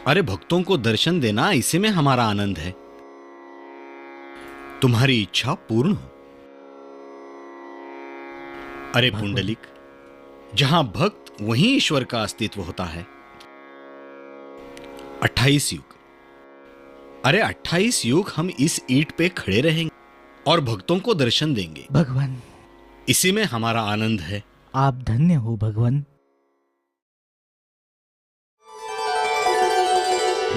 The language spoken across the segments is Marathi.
अरे भक्तों को दर्शन देना, इसी में हमारा आनंद है। तुम्हारी इच्छा पूर्ण हो। अरे पुंडलिक, जहां भक्त वहीं ईश्वर का अस्तित्व होता है। 28 युग, अरे 28 युग हम इस ईंट पे खड़े रहेंगे और भक्तों को दर्शन देंगे। भगवान, इसी में हमारा आनंद है। आप धन्य हो भगवान।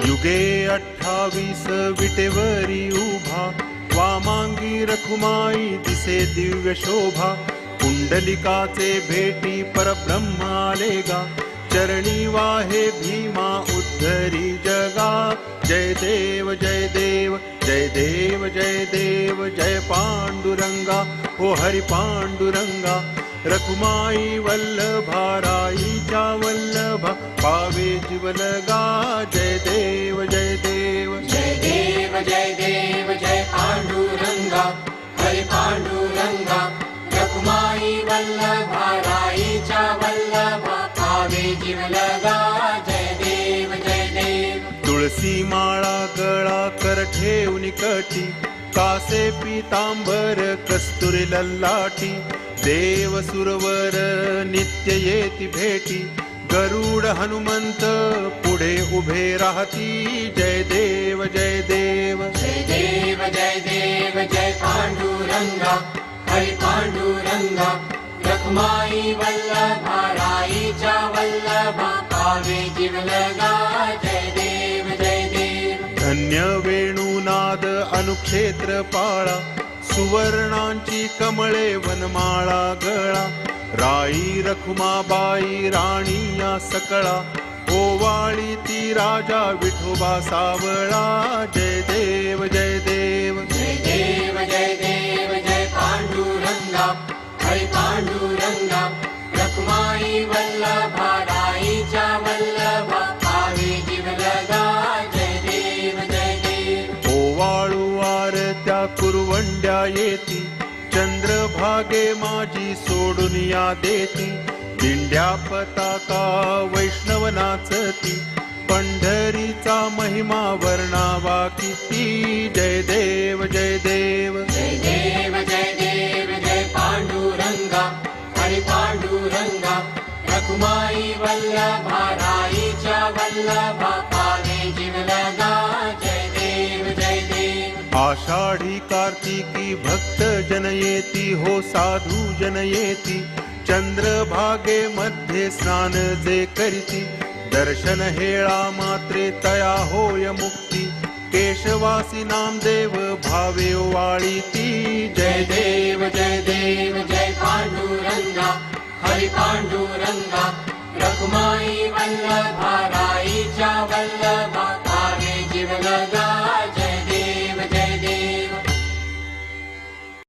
युगे 28 विटेवरी उभा, वामांगी रखुमाई दिसे दिव्य शोभा. पुंडलिकाचे भेटी परब्रह्म आलेगा, चरणी वाहे भीमा उद्धरी जगा. जय देव जय देव जय देव जय देव जय पांडुरंगा, ओ हरि पांडुरंगा. रखुमाई वल्लभा राईच्या वल्लभा, पावे जीवलगा. जय देव जय देव जय देव जय देव जय पांडुरंगा, हरि पांडुरंगा. रखुमाई वल्लभा राईच्या वल्लभा, पावे जीवलगा. जय देव जय देव. तुळसी माळा गळा कर ठेवून कटी, कासे पीतांबर कस्तुरी ललाटी. देव सुरवर नित्य येती भेटी, गरुड हनुमंत पुढे उभे राहती. जय देव जय देव जय देव जय देव जय पांडुरंगा, हरि पांडुरंगा. रखुमाई वल्लभा राईच्या वल्लभा, पावे जीवलगा. जय देव जय देव. धन्य वेणुनाद अनुक्षेत्र पाळा, सुवर्णांची कमळे वनमाळा गळा. राई रखुमाबाई राणी या सकळा, ओवाळी ती राजा विठोबा सावळा. जय देव जय देव जय देव जय देव जय पांडुरंगा, हरि पांडुरंगा. रखुमाई वल्लभा राईच्या वल्लभा, पावे जीवलगा. जय देव जय देव. ओवाळू आरत्या कुरवंड्या येती, चंद्रभागे माझी सोडून या देती. दिंड्या पताका वैष्णव नाचती, पंढरीचा महिमा वर्णावा किती. जय देव जय देव जय देव जय देव जय पांडुरंगा, हरि पांडुरंगा. रखुमाई वल्लभा राईच्या वल्लभा, पावे जीवलगा. जय देव जय देव. आषाढी कार्तिकी भक्त जन येती, हो साधू जन येती. चंद्रभागे मध्ये स्नान जे करीती, दर्शन हेळा मात्रे तया होय मुक्ती. केशवासी नामदेव भावे वाळीती. जय देव जय देव जय पांडुरंगा, हरि पांडुरंगा. रखुमाई वल्लभा राईच्या वल्लभा, पावे जीवलगा.